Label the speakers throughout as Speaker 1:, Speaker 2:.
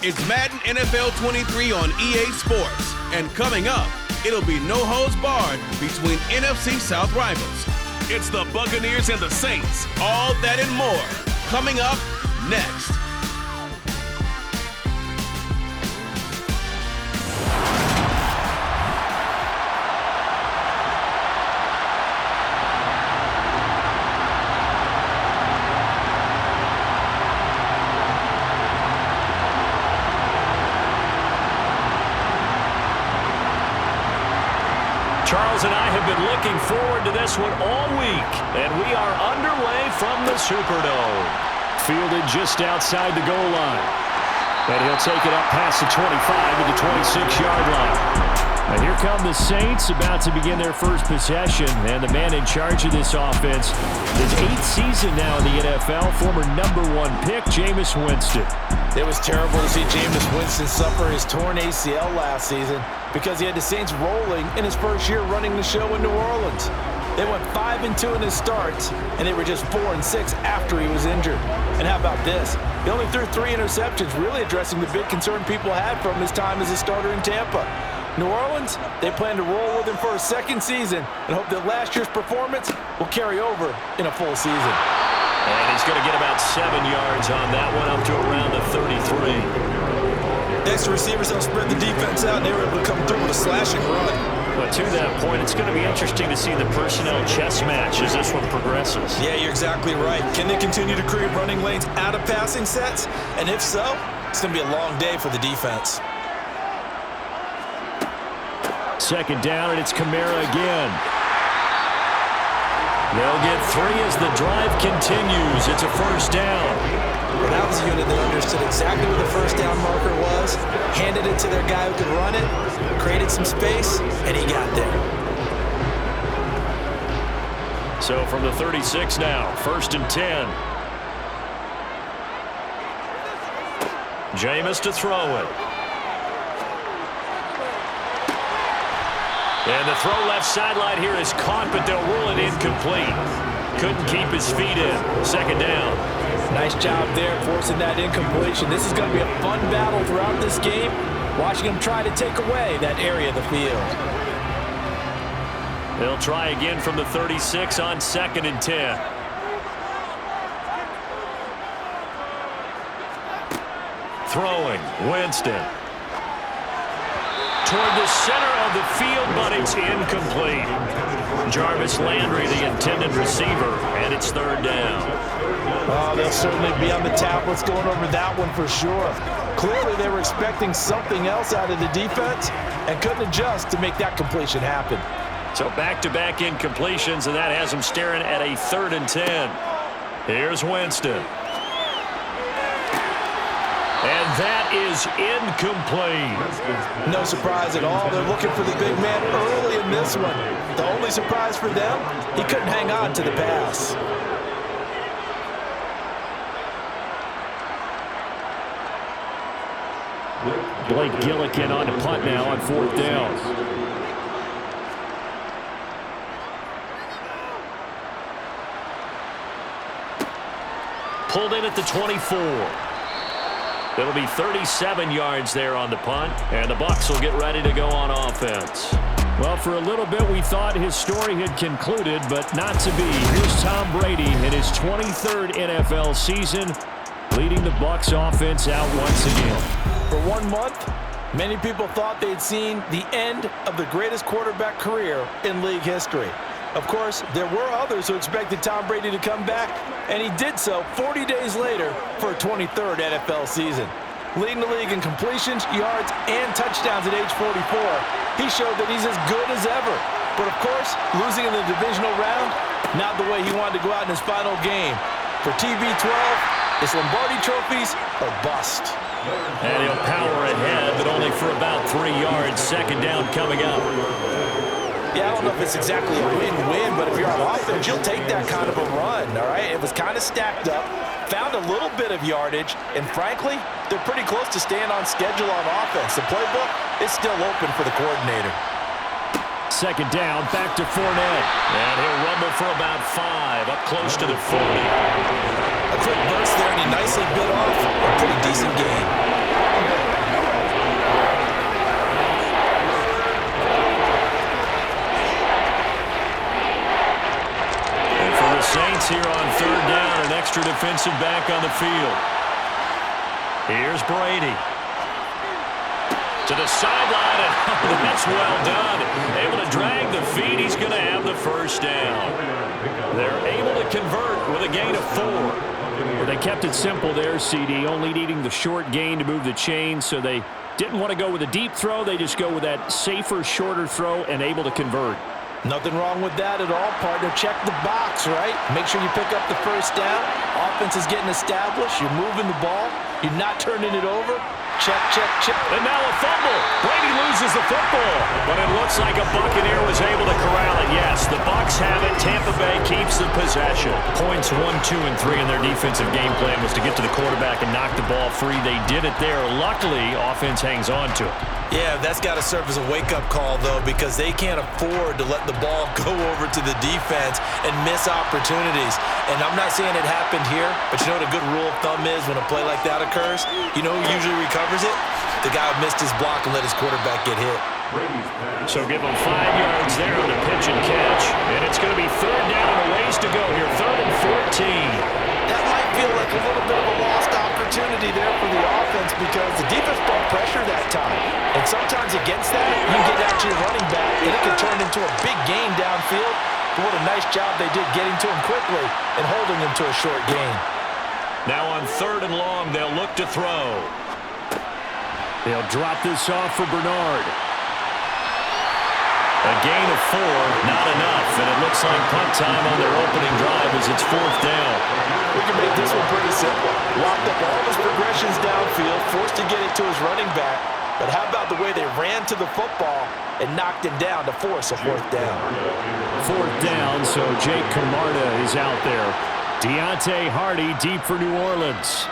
Speaker 1: It's Madden NFL 23 on EA Sports. And coming up, it'll be no holds barred between NFC South rivals. It's the Buccaneers and the Saints. All that and more coming up next.
Speaker 2: Charles and I have been looking forward to this one all week, and we are underway from the Superdome. Fielded just outside the goal line. And he'll take it up past the 25 to the 26-yard line. And here come the Saints about to begin their first possession, and the man in charge of this offense, his 8th season now in the NFL, former #1 pick, Jameis Winston.
Speaker 3: It was terrible to see Jameis Winston suffer his torn ACL last season because he had the Saints rolling in his first year running the show in New Orleans. They went 5-2 in his starts, and they were just 4-6 after he was injured. And how about this? He only threw 3 interceptions, really addressing the big concern people had from his time as a starter in Tampa. New Orleans, they plan to roll with him for a second season and hope that last year's performance will carry over in a full season.
Speaker 2: And he's going to get about 7 yards on that one, up to around the 33.
Speaker 4: Extra receivers don't spread the defense out, and they were able to come through with a slashing run.
Speaker 2: But to that point, it's going to be interesting to see the personnel chess match as this one progresses.
Speaker 4: Yeah, you're exactly right. Can they continue to create running lanes out of passing sets? And if so, it's going to be a long day for the defense.
Speaker 2: Second down, and it's Kamara again. They'll get 3 as the drive continues. It's a first down.
Speaker 3: Well, that was a unit that understood exactly where the first down marker was, handed it to their guy who could run it, created some space, and he got there.
Speaker 2: So from the 36 now, 1st and 10. Jameis to throw it. And the throw left sideline here is caught, but they'll rule it incomplete. Couldn't keep his feet in. Second down.
Speaker 3: Nice job there forcing that incompletion. This is going to be a fun battle throughout this game, watching him try to take away that area of the field.
Speaker 2: They'll try again from the 36 on 2nd and 10. Throwing, Winston. Toward the center of the field, but it's incomplete. Jarvis Landry, the intended receiver, and it's 3rd down.
Speaker 3: Oh, they'll certainly be on the tablets going over that one for sure. Clearly, they were expecting something else out of the defense and couldn't adjust to make that completion happen.
Speaker 2: So back-to-back incompletions, and that has them staring at a 3rd and 10. Here's Winston. And that is incomplete.
Speaker 3: No surprise at all. They're looking for the big man early in this one. The only surprise for them, he couldn't hang on to the pass.
Speaker 2: Blake Gillikin on the punt now on 4th down. Pulled in at the 24. It'll be 37 yards there on the punt, and the Bucs will get ready to go on offense. Well, for a little bit, we thought his story had concluded, but not to be. Here's Tom Brady in his 23rd NFL season, leading the Bucs offense out once again.
Speaker 3: For 1 month, many people thought they'd seen the end of the greatest quarterback career in league history. Of course, there were others who expected Tom Brady to come back, and he did so 40 days later for a 23rd NFL season. Leading the league in completions, yards, and touchdowns at age 44, he showed that he's as good as ever. But of course, losing in the divisional round, not the way he wanted to go out in his final game. For TB12, it's Lombardi trophies or bust.
Speaker 2: And he'll power ahead, but only for about 3 yards. Second down coming up.
Speaker 3: Yeah, I don't know if it's exactly a win-win, but if you're on offense, you'll take that kind of a run, all right? It was kind of stacked up, found a little bit of yardage, and frankly, they're pretty close to staying on schedule on offense. The playbook is still open for the coordinator.
Speaker 2: Second down, back to Fournette. And he'll rumble for about 5, up close to the 40.
Speaker 4: A quick burst there, and he nicely bit off a pretty decent gain.
Speaker 2: Saints here on third down, an extra defensive back on the field. Here's Brady. To the sideline, and that's well done. Able to drag the feet. He's going to have the first down. They're able to convert with a gain of 4.
Speaker 5: Well, they kept it simple there, CD, only needing the short gain to move the chains, so they didn't want to go with a deep throw. They just go with that safer, shorter throw and able to convert.
Speaker 3: Nothing wrong with that at all, partner. Check the box, right? Make sure you pick up the first down. Offense is getting established. You're moving the ball. You're not turning it over. Check, check, check.
Speaker 2: And now a fumble. Brady loses the football. But it looks like a Buccaneer was able to corral it. Yes, the Bucs have it. Tampa Bay keeps the possession. Points 1, 2, and 3 in their defensive game plan was to get to the quarterback and knock the ball free. They did it there. Luckily, offense hangs on to it.
Speaker 4: Yeah, that's got to serve as a wake-up call, though, because they can't afford to let the ball go over to the defense and miss opportunities. And I'm not saying it happened here, but you know what a good rule of thumb is when a play like that occurs? You know who usually recovers it? The guy who missed his block and let his quarterback get hit.
Speaker 2: So give them 5 yards there on the pitch and catch. And it's going to be third down and a ways to go here. 3rd and 14.
Speaker 3: That might feel like a little bit of a lost opportunity there for the offense because the defense brought pressure that time. And sometimes against that, you get out to your running back, and it can turn into a big gain downfield. But what a nice job they did getting to him quickly and holding him to a short gain.
Speaker 2: Now on 3rd and long, they'll look to throw.
Speaker 5: They'll drop this off for Bernard.
Speaker 2: A gain of 4, not enough, and it looks like punt time on their opening drive as it's 4th down.
Speaker 3: We can make this one pretty simple. Locked up all his progressions downfield, forced to get it to his running back. But how about the way they ran to the football and knocked him down to force a 4th down?
Speaker 5: 4th down, so Jake Camarda is out there. Deontay Hardy deep for New Orleans.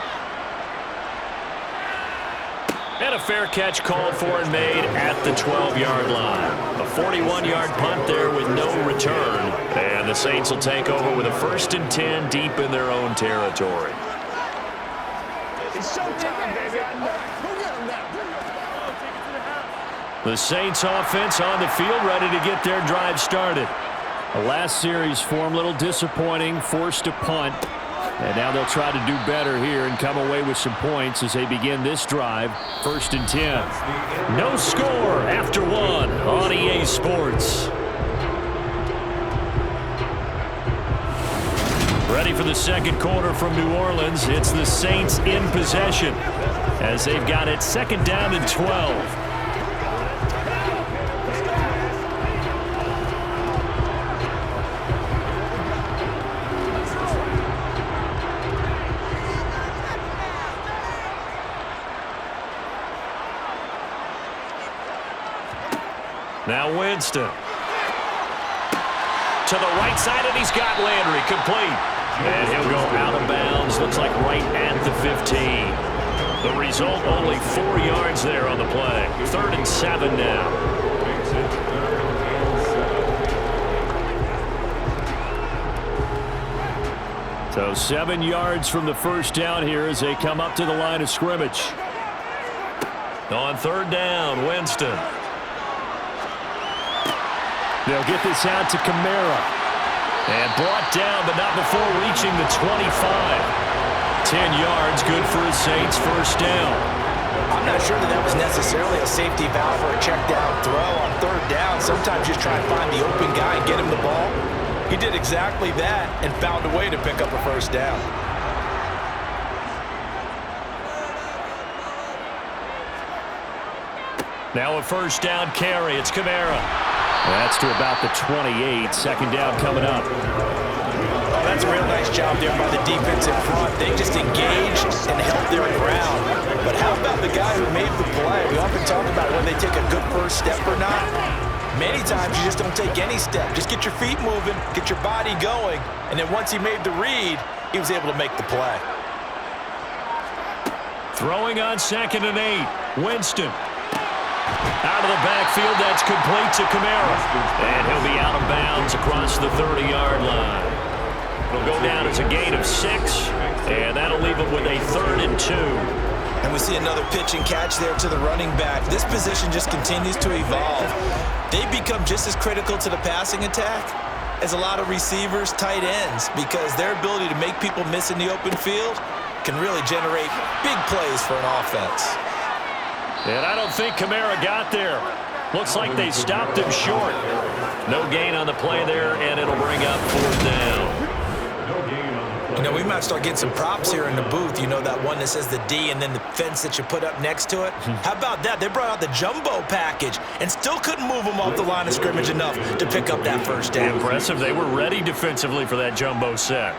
Speaker 2: And a fair catch called for and made at the 12-yard line. A 41-yard punt there with no return. And the Saints will take over with a 1st and 10 deep in their own territory.
Speaker 6: It's showtime, baby. Go get him now.
Speaker 2: The Saints offense on the field ready to get their drive started.
Speaker 5: The last series for him, a little disappointing, forced to punt. And now they'll try to do better here and come away with some points as they begin this drive. 1st and 10. No score after 1 on EA Sports. Ready for the second quarter from New Orleans. It's the Saints in possession as they've got it 2nd down and 12. Now Winston. To the right side, and he's got Landry complete. And he'll go out of bounds. Looks like right at the 15. The result, only 4 yards there on the play. 3rd and 7 now. So 7 yards from the first down here as they come up to the line of scrimmage. On 3rd down, Winston. They'll get this out to Kamara. And brought down, but not before reaching the 25. 10 yards, good for a Saints 1st down.
Speaker 3: I'm not sure that was necessarily a safety valve or a check down throw on 3rd down. Sometimes you just try and find the open guy and get him the ball. He did exactly that and found a way to pick up a 1st down.
Speaker 2: Now a 1st down carry. It's Kamara.
Speaker 5: That's to about the 28. 2nd down coming up.
Speaker 3: Oh, that's a real nice job there by the defense in front. They just engaged and held their ground. But how about the guy who made the play? We often talk about whether they take a good first step or not. Many times you just don't take any step. Just get your feet moving, get your body going, and then once he made the read, he was able to make the play.
Speaker 2: Throwing on 2nd and 8. Winston. Out of the backfield, that's complete to Kamara. And he'll be out of bounds across the 30-yard line. It'll go down as a gain of 6, and that'll leave him with a 3rd and 2.
Speaker 4: And we see another pitch and catch there to the running back. This position just continues to evolve. They become just as critical to the passing attack is a lot of receivers, tight ends, because their ability to make people miss in the open field can really generate big plays for an offense.
Speaker 2: And I don't think Kamara got there. Looks like they stopped him short. No gain on the play there, and it'll bring up 4th down.
Speaker 4: You know, we might start getting some props here in the booth. You know, that one that says the D and then the fence that you put up next to it? How about that? They brought out the jumbo package and still couldn't move them off the line of scrimmage enough to pick up that first down.
Speaker 2: Impressive. They were ready defensively for that jumbo set.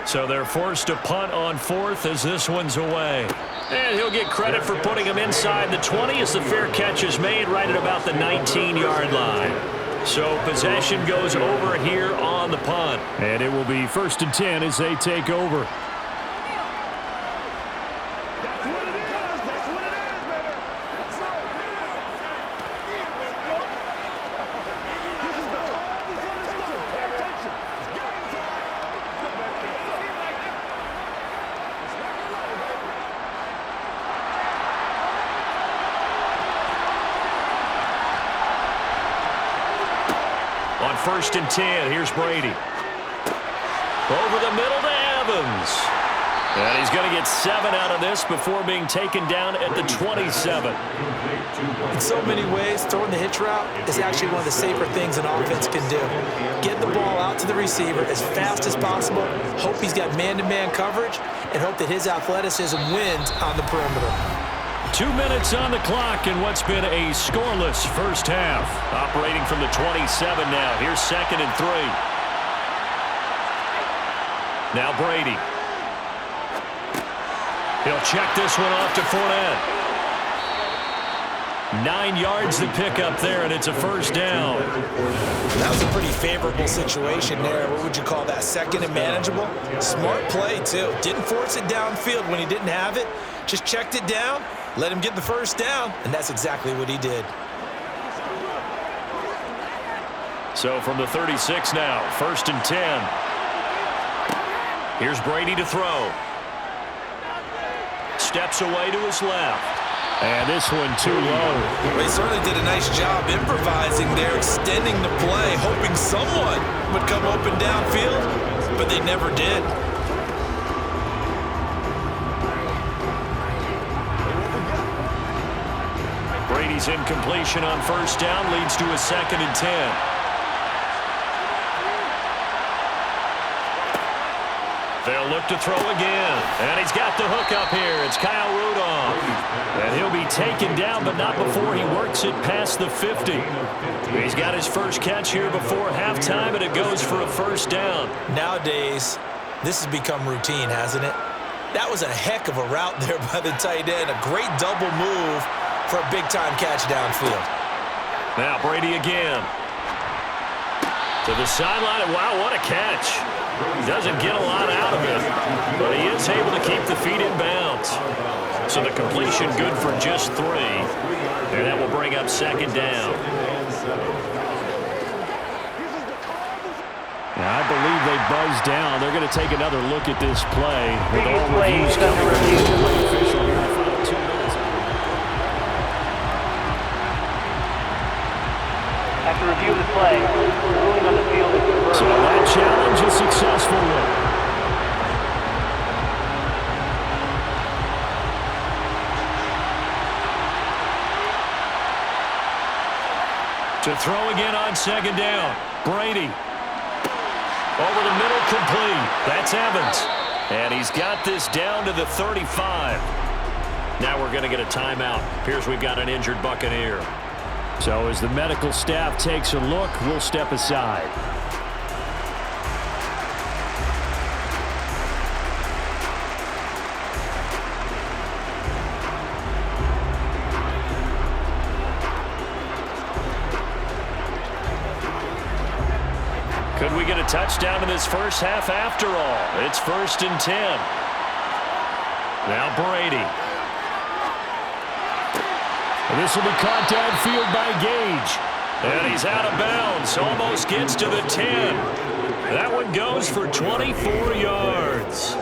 Speaker 2: So they're forced to punt on 4th as this one's away. And he'll get credit for putting him inside the 20 as the fair catch is made right at about the 19-yard line. So possession goes over here on the punt.
Speaker 5: And it will be 1st and 10 as they take over.
Speaker 2: On 1st and 10, here's Brady. Over the middle to Evans. And he's going to get 7 out of this before being taken down at the 27.
Speaker 4: In so many ways, throwing the hitch route is actually one of the safer things an offense can do. Get the ball out to the receiver as fast as possible, hope he's got man-to-man coverage, and hope that his athleticism wins on the perimeter.
Speaker 2: 2 minutes on the clock in what's been a scoreless first half. Operating from the 27 now. Here's 2nd and 3. Now Brady. He'll check this one off to Fournette. 9 yards to pick up there, and it's a first down.
Speaker 4: That was a pretty favorable situation there. What would you call that? 2nd and manageable? Smart play, too. Didn't force it downfield when he didn't have it. Just checked it down, let him get the first down, and that's exactly what he did.
Speaker 2: So from the 36 now, 1st and 10. Here's Brady to throw. Steps away to his left.
Speaker 5: And this one too low.
Speaker 4: They certainly did a nice job improvising there, extending the play, hoping someone would come open downfield, but they never did.
Speaker 2: Brady's incompletion on 1st down leads to a 2nd and 10. They'll look to throw again. And he's got the hook up here. It's Kyle Rudolph. And he'll be taken down, but not before he works it past the 50. He's got his first catch here before halftime, and it goes for a first down.
Speaker 4: Nowadays, this has become routine, hasn't it? That was a heck of a route there by the tight end. A great double move for a big-time catch downfield.
Speaker 2: Now Brady again. To the sideline. Wow, what a catch. Doesn't get a lot out of it, but he is able to keep the feet in bounds. So the completion good for just 3. And that will bring up 2nd down.
Speaker 5: I believe they buzzed down. They're going to take another look at this play. With all reviews coming from the play official here in the final 2 minutes.
Speaker 7: After review of the play, ruling on the field is confirmed.
Speaker 5: So that challenge is successful.
Speaker 2: To throw again on 2nd down. Brady. Over the middle, complete. That's Evans. And he's got this down to the 35. Now we're going to get a timeout. Appears we've got an injured Buccaneer.
Speaker 5: So as the medical staff takes a look, we'll step aside.
Speaker 2: Could we get a touchdown in this first half after all? It's 1st and 10. Now Brady.
Speaker 5: And this will be caught downfield by Gage.
Speaker 2: And he's out of bounds. Almost gets to the 10. That one goes for 24 yards.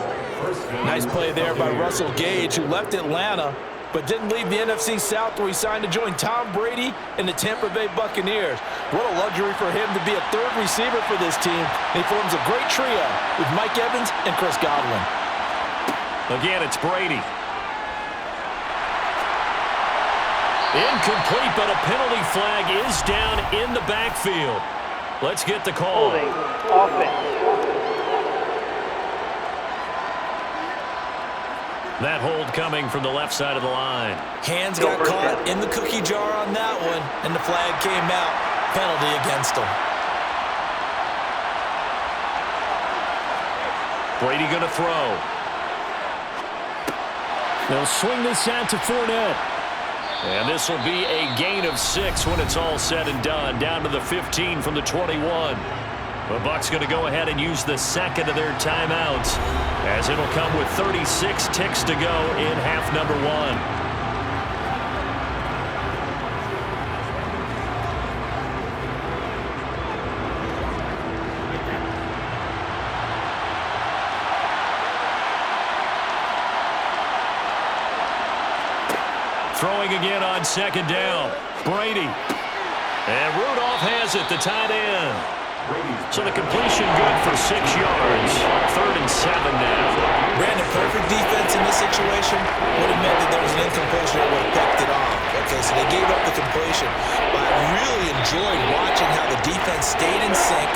Speaker 3: Nice play there by Russell Gage, who left Atlanta but didn't leave the NFC South where he signed to join Tom Brady and the Tampa Bay Buccaneers. What a luxury for him to be a third receiver for this team. And he forms a great trio with Mike Evans and Chris Godwin.
Speaker 2: Again, it's Brady. Incomplete, but a penalty flag is down in the backfield. Let's get the call.
Speaker 7: Holding, offense.
Speaker 2: That hold coming from the left side of the line.
Speaker 4: Hands got caught in the cookie jar on that one, and the flag came out. Penalty against him.
Speaker 2: Brady going to throw.
Speaker 5: They'll swing this out to Fournette.
Speaker 2: And this will be a gain of 6 when it's all said and done. Down to the 15 from the 21. The Bucs going to go ahead and use the second of their timeouts, as it'll come with 36 ticks to go in half number 1. Throwing again on second down. Brady. And Rudolph has it, the tight end. So the completion good for 6 yards. 3rd and 7 now.
Speaker 4: Brandon, perfect defense in this situation would have meant that there was an incompletion that would have picked it off. Okay, so they gave up the completion. But I really enjoyed watching how the defense stayed in sync,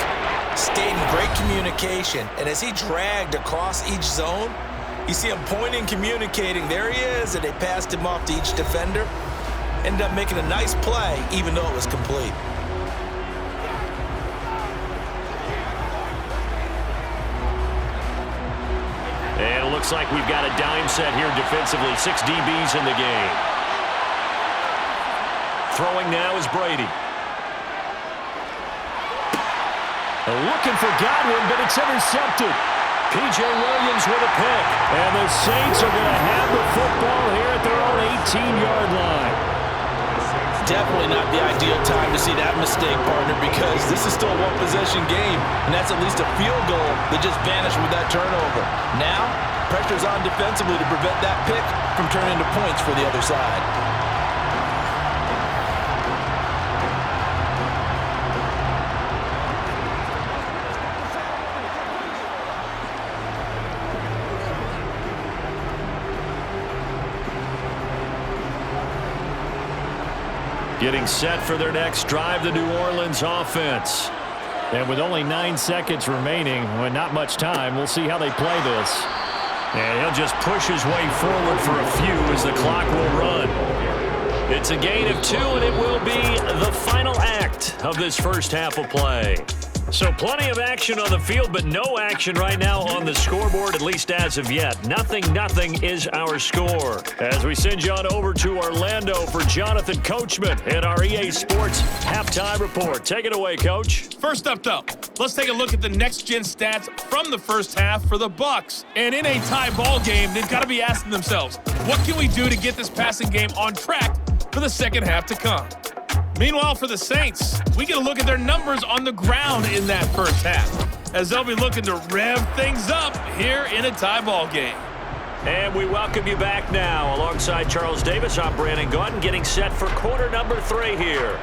Speaker 4: stayed in great communication. And as he dragged across each zone, you see him pointing, communicating. There he is, and they passed him off to each defender. Ended up making a nice play, even though it was complete.
Speaker 2: And it looks like we've got a dime set here defensively. 6 DBs in the game. Throwing now is Brady.
Speaker 5: Looking for Godwin, but it's intercepted.
Speaker 2: P.J. Williams with a pick.
Speaker 5: And the Saints are going to have the football here at their own 18-yard line.
Speaker 3: Definitely not the ideal time to see that mistake, partner, because this is still a one-possession game, and that's at least a field goal that just vanished with that turnover. Now, pressure's on defensively to prevent that pick from turning into points for the other side.
Speaker 2: Getting set for their next drive, the New Orleans offense.
Speaker 5: And with only 9 seconds remaining, well, not much time, we'll see how they play this.
Speaker 2: And he'll just push his way forward for a few as the clock will run. It's a gain of 2, and it will be the final act of this first half of play. So plenty of action on the field, but no action right now on the scoreboard, at least as of yet. 0-0 is our score. As we send you on over to Orlando for Jonathan Coachman and our EA Sports Halftime Report. Take it away, Coach.
Speaker 8: First up, though, let's take a look at the next-gen stats from the first half for the Bucs. And in a tie ball game, they've got to be asking themselves, what can we do to get this passing game on track for the second half to come? Meanwhile, for the Saints, we get a look at their numbers on the ground in that first half, as they'll be looking to rev things up here in a tie ball game.
Speaker 2: And we welcome you back now. Alongside Charles Davis, I'm Brandon Gaudin, getting set for quarter number 3 here.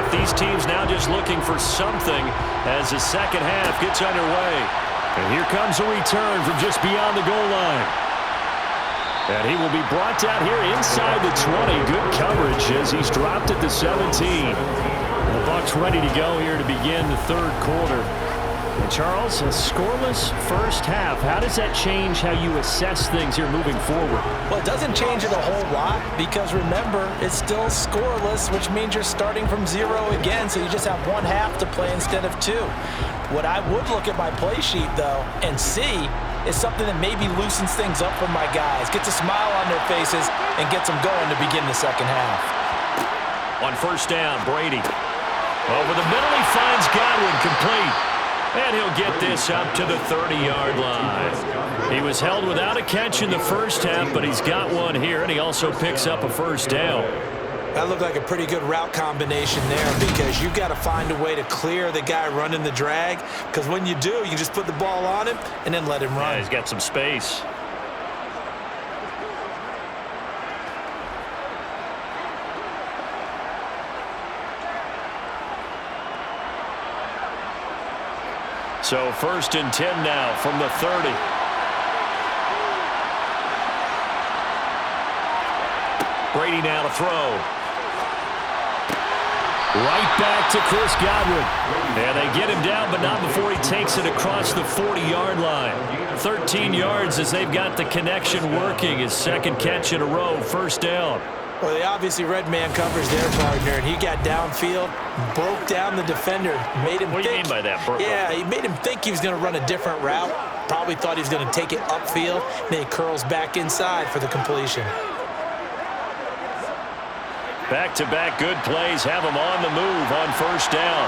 Speaker 2: These teams now just looking for something as the second half gets underway.
Speaker 5: And here comes a return from just beyond the goal line. And he will be brought down here inside the 20. Good coverage as he's dropped at the 17. And the Bucs ready to go here to begin the third quarter. Charles, a scoreless first half. How does that change how you assess things here moving forward?
Speaker 3: Well, it doesn't change it a whole lot because, remember, it's still scoreless, which means you're starting from 0 again, so you just have one half to play instead of 2. What I would look at my play sheet, though, and see is something that maybe loosens things up for my guys, gets a smile on their faces, and gets them going to begin the second half.
Speaker 2: On first down, Brady. Over the middle, he finds Godwin complete. And he'll get this up to the 30-yard line. He was held without a catch in the first half, but he's got one here, and he also picks up a first down.
Speaker 4: That looked like a pretty good route combination there because you've got to find a way to clear the guy running the drag, because when you do, you just put the ball on him and then let him run.
Speaker 2: Yeah, he's got some space. So first and 10 now from the 30. Brady now to throw.
Speaker 5: Right back to Chris Godwin. Yeah, they get him down, but not before he takes it across the 40-yard line. 13 yards as they've got the connection working. His second catch in a row, first down.
Speaker 4: Well, they obviously read man coverage their partner, and he got downfield, broke down the defender, made him
Speaker 2: think. What do you mean by that, Burko?
Speaker 4: Yeah, he made him think he was going to run a different route. Probably thought he was going to take it upfield, then he curls back inside for the completion.
Speaker 2: Back-to-back good plays have him on the move on first down.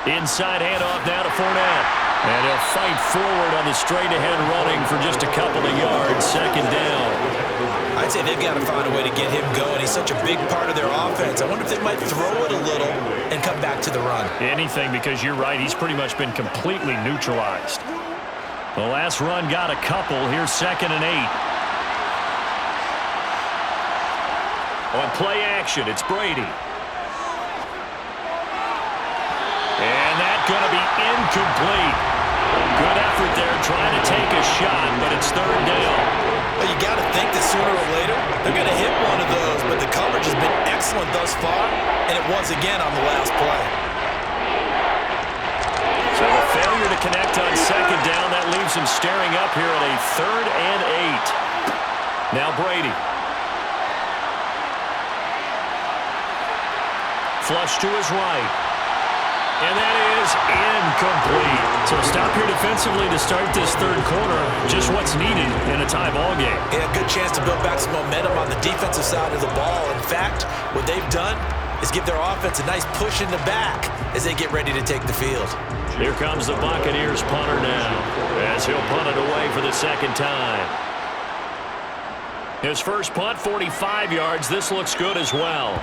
Speaker 2: Inside handoff now to Fournette. And he'll fight forward on the straight-ahead running for just a couple of yards, second down.
Speaker 4: I'd say they've got to find a way to get him going. He's such a big part of their offense. I wonder if they might throw it a little and come back to the run.
Speaker 2: Anything, because you're right, he's pretty much been completely neutralized. The last run got a couple. Here's second and 8. On play action, it's Brady. And that's going to be incomplete. Good effort there trying to take a shot, but it's third down.
Speaker 4: Well, you got to think that sooner or later they're going to hit one of those, but the coverage has been excellent thus far, and it was again on the last play.
Speaker 2: So a failure to connect on second down, that leaves him staring up here at a third and 8. Now Brady. Flush to his right. And that is incomplete. So stop here defensively to start this third quarter. Just what's needed in a tie ball game.
Speaker 4: Yeah, good chance to build back some momentum on the defensive side of the ball. In fact, what they've done is give their offense a nice push in the back as they get ready to take the field.
Speaker 2: Here comes the Buccaneers punter now as he'll punt it away for the second time. His first punt, 45 yards. This looks good as well.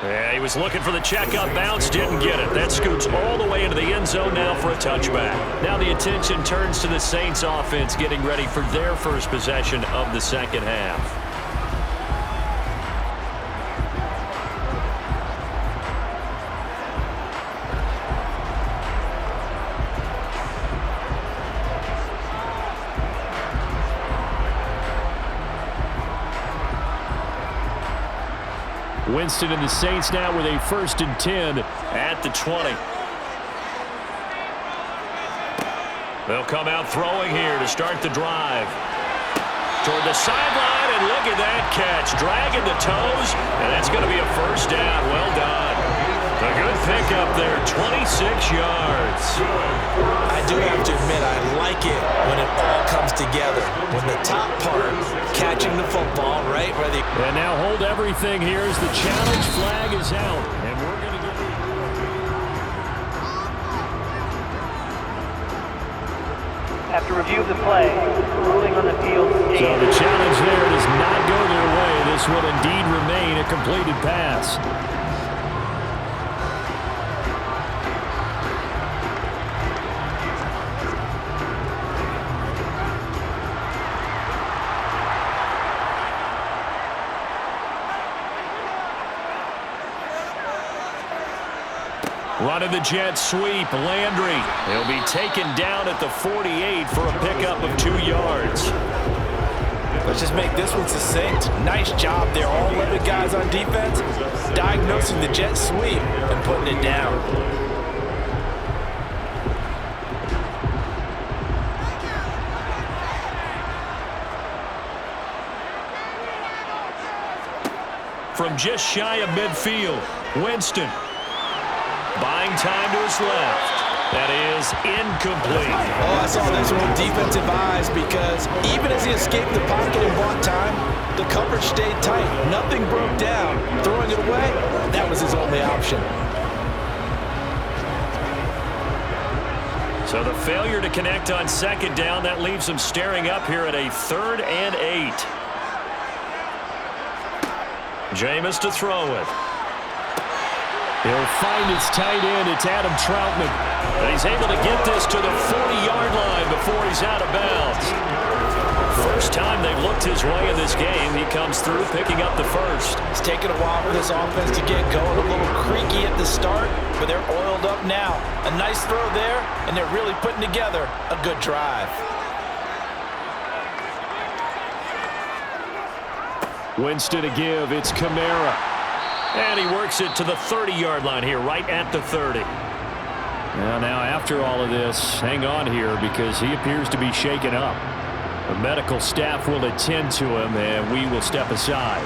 Speaker 2: Yeah, he was looking for the checkup bounce, didn't get it. That scoots all the way into the end zone now for a touchback. Now the attention turns to the Saints offense getting ready for their first possession of the second half.
Speaker 5: Winston and the Saints now with a first and 10
Speaker 2: at the 20. They'll come out throwing here to start the drive. Toward the sideline, and look at that catch. Dragging the toes, and that's going to be a first down. Well done. A good pickup there, 26 yards.
Speaker 4: I do have to admit, I like it when it all comes together. When the top part, catching the football, right?
Speaker 5: And now hold everything here as the challenge flag is out. And we're going to get...
Speaker 7: After review of the play, ruling on the field.
Speaker 5: So the challenge there does not go their way. This will indeed remain a completed pass.
Speaker 2: Running the jet sweep, Landry. He'll be taken down at the 48 for a pickup of 2 yards.
Speaker 3: Let's just make this one succinct. Nice job there. All 11 guys on defense diagnosing the jet sweep and putting it down.
Speaker 5: From just shy of midfield, Winston. Buying time to his left. That is incomplete.
Speaker 3: Oh, I saw this one with defensive eyes because even as he escaped the pocket and bought time, the coverage stayed tight. Nothing broke down. Throwing it away, that was his only option.
Speaker 5: So the failure to connect on second down, that leaves him staring up here at a 3rd and 8. Jameis to throw it. He'll find his tight end. It's Adam Troutman. And he's able to get this to the 40-yard line before he's out of bounds. First time they've looked his way in this game. He comes through picking up the first.
Speaker 3: It's taken a while for this offense to get going. A little creaky at the start, but they're oiled up now. A nice throw there, and they're really putting together a good drive.
Speaker 5: Winston to give. It's Kamara. And he works it to the 30-yard line here, right at the 30. Now after all of this, hang on here because he appears to be shaken up. The medical staff will attend to him, and we will step aside.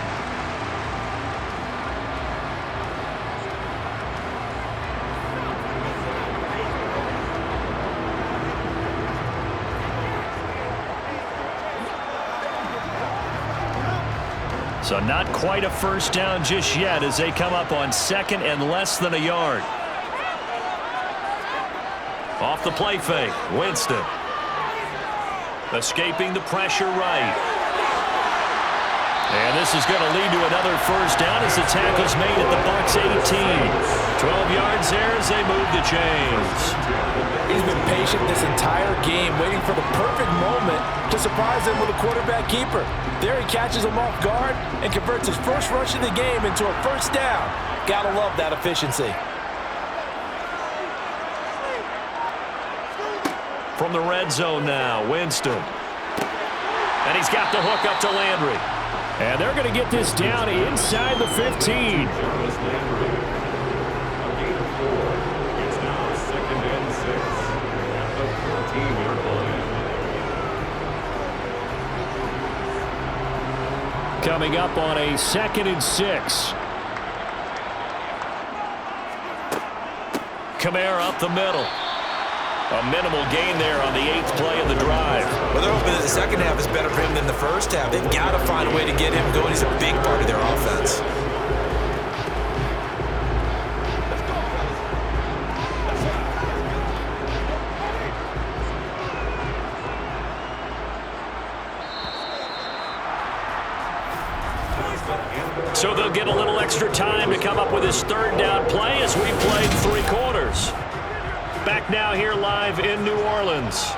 Speaker 5: So not quite a first down just yet as they come up on 2nd and less than a yard. Off the play fake, Winston. Escaping the pressure right. And this is going to lead to another first down as the tackle's made at the Bucs 18. 12 yards there as they move the chains.
Speaker 3: He's been patient this entire game, waiting for the perfect moment to surprise them with a quarterback keeper. There he catches him off guard and converts his first rush of the game into a first down. Gotta love that efficiency.
Speaker 5: From the red zone now, Winston. And he's got the hook up to Landry. And they're going to get this down inside the 15. Coming up on a 2nd and 6. Kamara up the middle. A minimal gain there on the 8th play of the drive.
Speaker 4: Well, they're hoping that the second half is better for him than the first half. They've got to find a way to get him going. He's a big part of their offense.
Speaker 5: So they'll get a little extra time to come up with his 3rd down play as we played 3 quarters. Back now here live in New Orleans.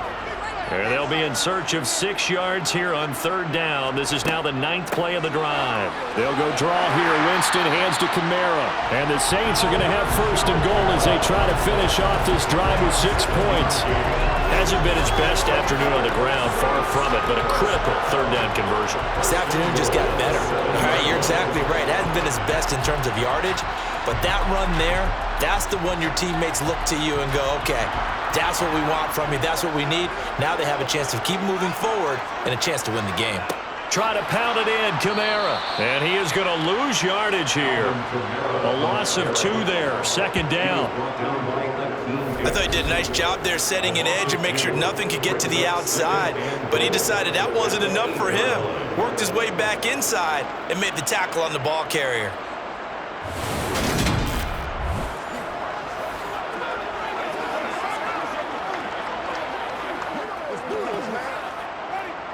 Speaker 5: And they'll be in search of 6 yards here on 3rd down. This is now the 9th play of the drive. They'll go draw here. Winston hands to Kamara. And the Saints are going to have 1st and goal as they try to finish off this drive with 6 points. Hasn't been his best afternoon on the ground, far from it, but a critical 3rd down conversion.
Speaker 4: This afternoon just got better. All right, you're exactly right. It hasn't been his best in terms of yardage, but that run there, that's the one your teammates look to you and go, okay, that's what we want from you. That's what we need. Now they have a chance to keep moving forward and a chance to win the game.
Speaker 5: Try to pound it in, Kamara. And he is going to lose yardage here. A loss of 2 there, 2nd down.
Speaker 4: I thought he did a nice job there setting an edge and make sure nothing could get to the outside. But he decided that wasn't enough for him. Worked his way back inside and made the tackle on the ball carrier.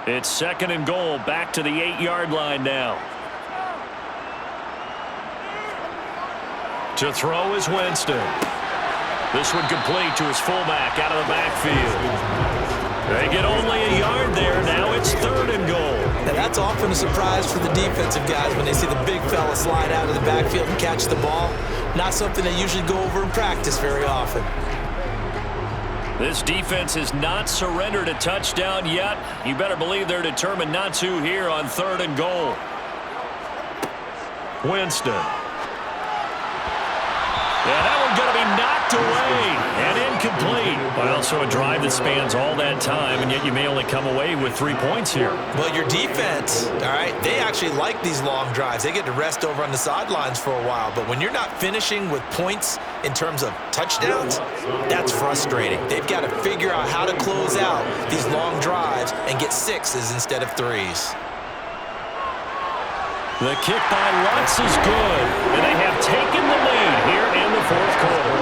Speaker 5: It's 2nd and goal, back to the 8-yard line now. To throw is Winston. This one complete to his fullback out of the backfield. They get only a yard there. Now it's 3rd and goal.
Speaker 4: Now that's often a surprise for the defensive guys when they see the big fella slide out of the backfield and catch the ball. Not something they usually go over in practice very often.
Speaker 5: This defense has not surrendered a touchdown yet. You better believe they're determined not to here on 3rd and goal. Winston. Yeah, that one's going to be knocked away and incomplete. Well, so a drive that spans all that time, and yet you may only come away with 3 points here.
Speaker 4: Well, your defense, all right, they actually like these long drives. They get to rest over on the sidelines for a while. But when you're not finishing with points in terms of touchdowns, that's frustrating. They've got to figure out how to close out these long drives and get 6s instead of 3s.
Speaker 5: The kick by Lutz is good, and they have taken the lead here in the 4th quarter.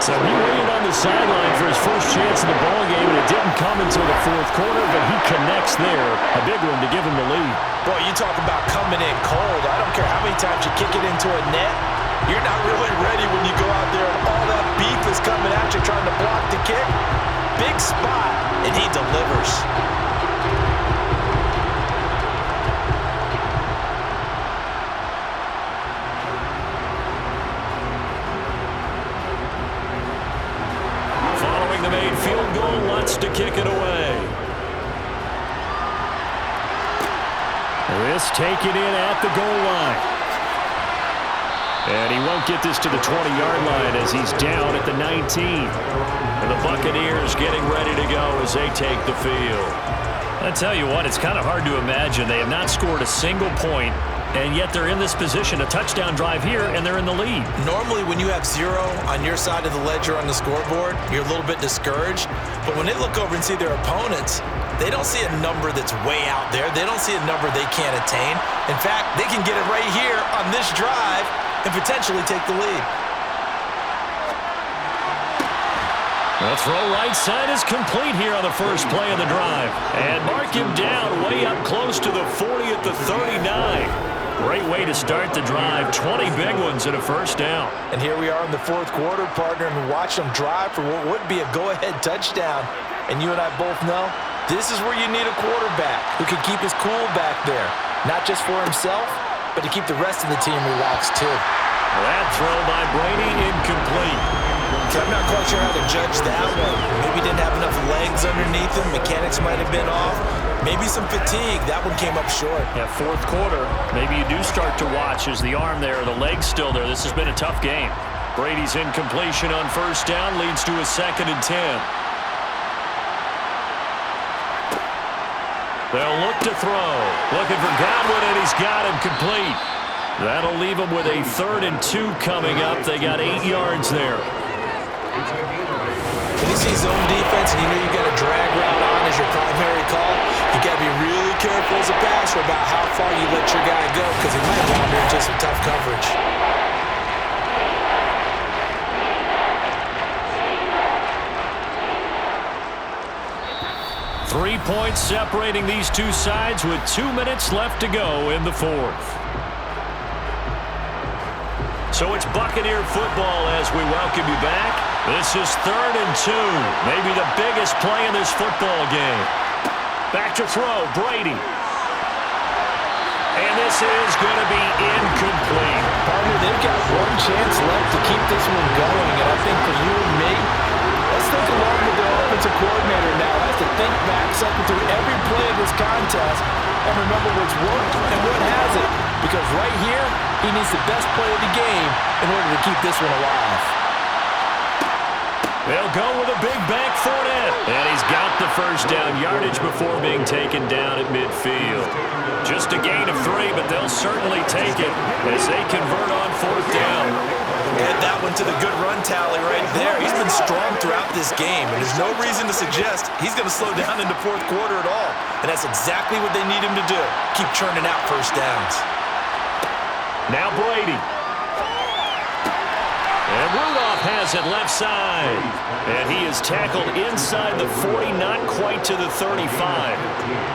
Speaker 5: So he waited on the sideline for his first chance in the ballgame, and it didn't come until the 4th quarter, but he connects there. A big one to give him the lead.
Speaker 4: Boy, you talk about coming in cold. I don't care how many times you kick it into a net. You're not really ready when you go out there and all that beef is coming at you trying to block the kick. Big spot, and he delivers.
Speaker 5: The made field goal, wants to kick it away. This taken in at the goal line. And he won't get this to the 20-yard line as he's down at the 19. And the Buccaneers getting ready to go as they take the field. I tell you what, it's kind of hard to imagine. They have not scored a single point, and yet they're in this position, a touchdown drive here, and they're in the lead.
Speaker 4: Normally, when you have 0 on your side of the ledger on the scoreboard, you're a little bit discouraged. But when they look over and see their opponents, they don't see a number that's way out there. They don't see a number they can't attain. In fact, they can get it right here on this drive and potentially take the lead.
Speaker 5: The throw right side is complete here on the first play of the drive. And mark him down way up close to the 40 at the 39. Great way to start the drive. 20 big ones and a first down.
Speaker 3: And here we are in the 4th quarter, partner, and watch them drive for what would be a go-ahead touchdown. And you and I both know this is where you need a quarterback who can keep his cool back there. Not just for himself, but to keep the rest of the team relaxed too.
Speaker 5: That throw by Brady incomplete.
Speaker 4: I'm not quite sure how to judge that one. Maybe didn't have enough legs underneath him. Mechanics might have been off. Maybe some fatigue. That one came up short.
Speaker 5: Yeah, 4th quarter. Maybe you do start to watch as the arm there, the leg's still there. This has been a tough game. Brady's incompletion on first down leads to a 2nd and 10. They'll look to throw. Looking for Godwin, and he's got him complete. That'll leave him with a 3rd and 2 coming up. They got 8 yards there.
Speaker 4: When you see zone defense and you know you've got a drag route on as your primary call, you got to be really careful as a passer about how far you let your guy go because he might wander into some tough coverage.
Speaker 5: 3 points separating these two sides with 2 minutes left to go in the 4th. So it's Buccaneer football as we welcome you back. This is 3rd and 2, maybe the biggest play in this football game. Back to throw, Brady. And this is going to be incomplete.
Speaker 3: Partner, they've got one chance left to keep this one going, and I think for you and me, let's think along with the offensive coordinator now. Has to think back, cycle through every play of this contest, and remember what's worked and what hasn't. Because right here, he needs the best play of the game in order to keep this one alive.
Speaker 5: They'll go with a big back foot in. And he's got the first down yardage before being taken down at midfield. Just a gain of 3, but they'll certainly take it as they convert on 4th down.
Speaker 4: Add that one to the good run tally right there. He's been strong throughout this game, and there's no reason to suggest he's going to slow down in the 4th quarter at all. And that's exactly what they need him to do. Keep churning out first downs.
Speaker 5: Now Brady. And Rudolph has it left side. And he is tackled inside the 40, not quite to the 35.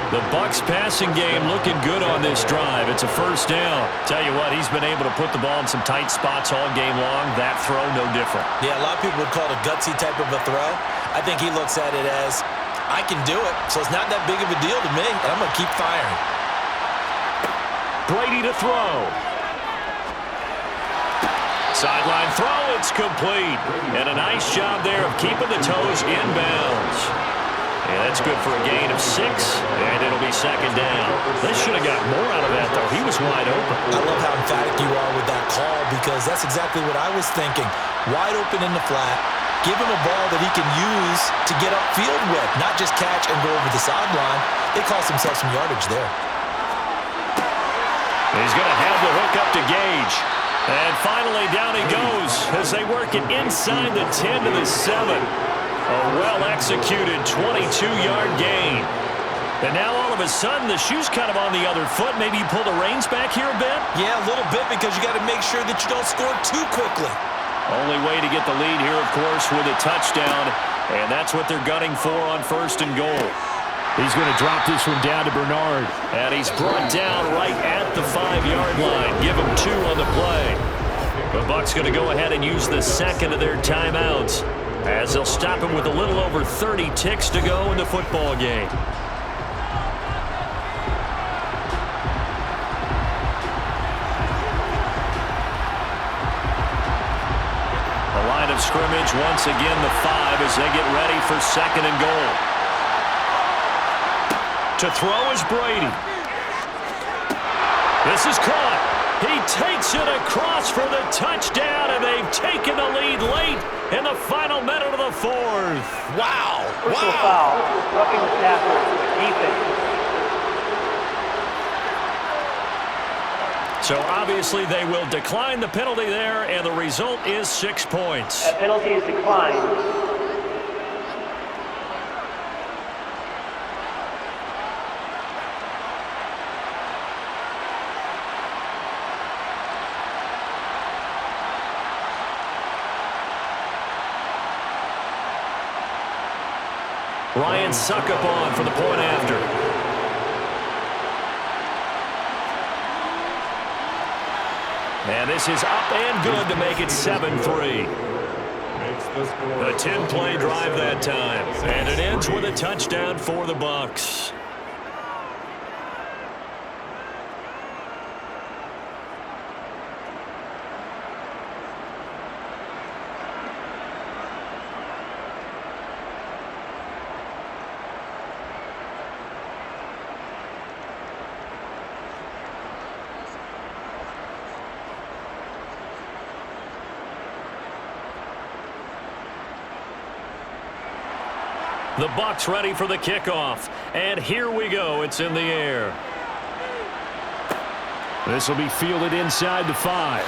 Speaker 5: The Bucs passing game looking good on this drive. It's a first down. Tell you what, he's been able to put the ball in some tight spots all game long. That throw, no different.
Speaker 4: Yeah, a lot of people would call it a gutsy type of a throw. I think he looks at it as, I can do it, so it's not that big of a deal to me, and I'm going to keep firing.
Speaker 5: Brady to throw.
Speaker 2: Sideline throw, it's complete. And a nice job there of keeping the toes in bounds. And that's good for a gain of 6, and it'll be second down. They should have got more out of that, though. He was wide open.
Speaker 4: I love how emphatic you are with that call because that's exactly what I was thinking. Wide open in the flat. Give him a ball that he can use to get upfield with, not just catch and go over the sideline. They cost themselves some yardage there.
Speaker 2: He's going to have the hook up to Gage. And finally, down he goes as they work it inside the 10 to the 7. A well-executed 22-yard gain. And now all of a sudden, the shoe's kind of on the other foot. Maybe you pull the reins back here a bit?
Speaker 4: Yeah, a little bit because you got to make sure that you don't score too quickly.
Speaker 2: Only way to get the lead here, of course, with a touchdown. And that's what they're gunning for on 1st and goal.
Speaker 5: He's going to drop this one down to Bernard.
Speaker 2: And he's brought down right at the 5-yard line. Give him 2 on the play. The Bucs going to go ahead and use the second of their timeouts, as they'll stop him with a little over 30 ticks to go in the football game. The line of scrimmage, once again the 5 as they get ready for 2nd and goal. To throw is Brady. This is caught. He takes it across for the touchdown, and they've taken the lead late in the final minute of the 4th.
Speaker 4: Wow.
Speaker 7: Personal foul. Roughing the tackle. Defense.
Speaker 2: So obviously they will decline the penalty there, and the result is 6 points.
Speaker 7: That penalty is declined.
Speaker 2: Ryan Succop for the point after. And this is up and good to make it 7-3. A 10-play drive that time. And it ends with a touchdown for the Bucs. The Bucs ready for the kickoff. And here we go. It's in the air.
Speaker 5: This will be fielded inside the 5.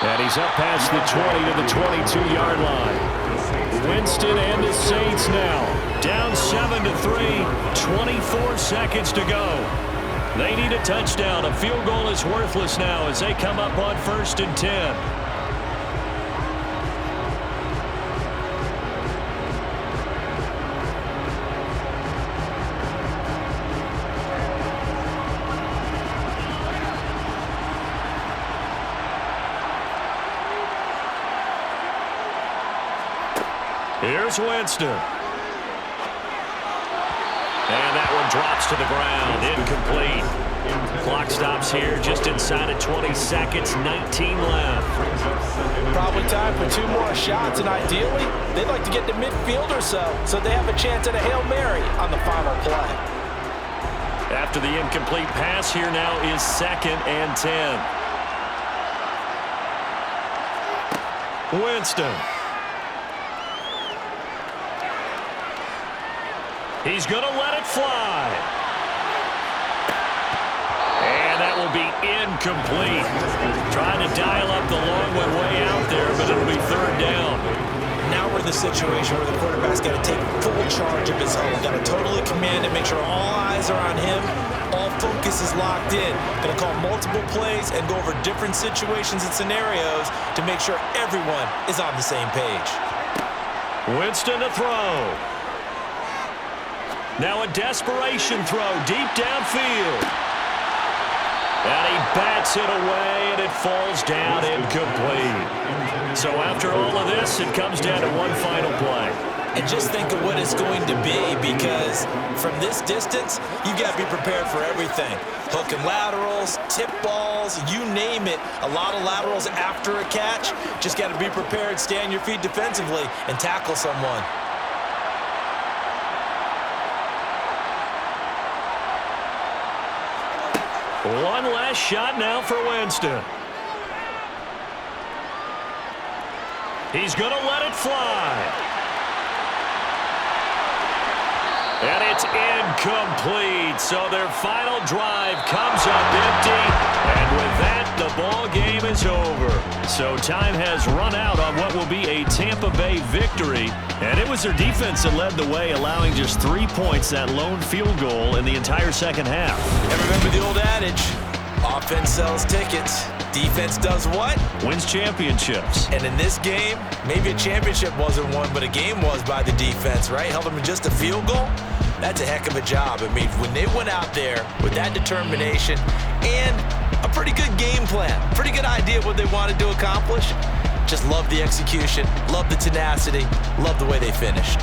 Speaker 5: And he's up past the 20 to the 22-yard line. Winston and the Saints now
Speaker 2: down 7-3. 24 seconds to go. They need a touchdown. A field goal is worthless now as they come up on 1st and 10. Here's Winston. And that one drops to the ground. Incomplete. Clock stops here just inside of 20 seconds. 19 left.
Speaker 3: Probably time for 2 more shots, and ideally, they'd like to get to midfield or so they have a chance at a Hail Mary on the final play.
Speaker 2: After the incomplete pass, here now is 2nd and 10. Winston. He's going to let it fly. And that will be incomplete. Trying to dial up the long one way out there, but it'll be 3rd down.
Speaker 4: Now we're in the situation where the quarterback's got to take full charge of his own. Got to totally command it, make sure all eyes are on him. All focus is locked in. Going to call multiple plays and go over different situations and scenarios to make sure everyone is on the same page.
Speaker 2: Winston to throw. Now a desperation throw deep downfield. And he bats it away, and it falls down incomplete. So after all of this, it comes down to one final play.
Speaker 4: and just think of what it's going to be, because from this distance, you've got to be prepared for everything. Hook and laterals, tip balls, you name it. A lot of laterals after a catch. Just got to be prepared, stay on your feet defensively, and tackle someone.
Speaker 2: One last shot now for Winston. He's going to let it fly. And it's incomplete. So their final drive comes up empty. And with that, the ball game is over. So time has run out on what will be a Tampa Bay victory. And it was their defense that led the way, allowing just 3 points, that lone field goal in the entire second half.
Speaker 4: And remember the old adage, offense sells tickets. Defense does what?
Speaker 2: Wins championships.
Speaker 4: And in this game, maybe a championship wasn't won, but a game was by the defense, right? Held them to just a field goal. That's a heck of a job. I mean, when they went out there with that determination and a pretty good game plan, pretty good idea of what they wanted to accomplish, just love the execution, love the tenacity, love the way they finished.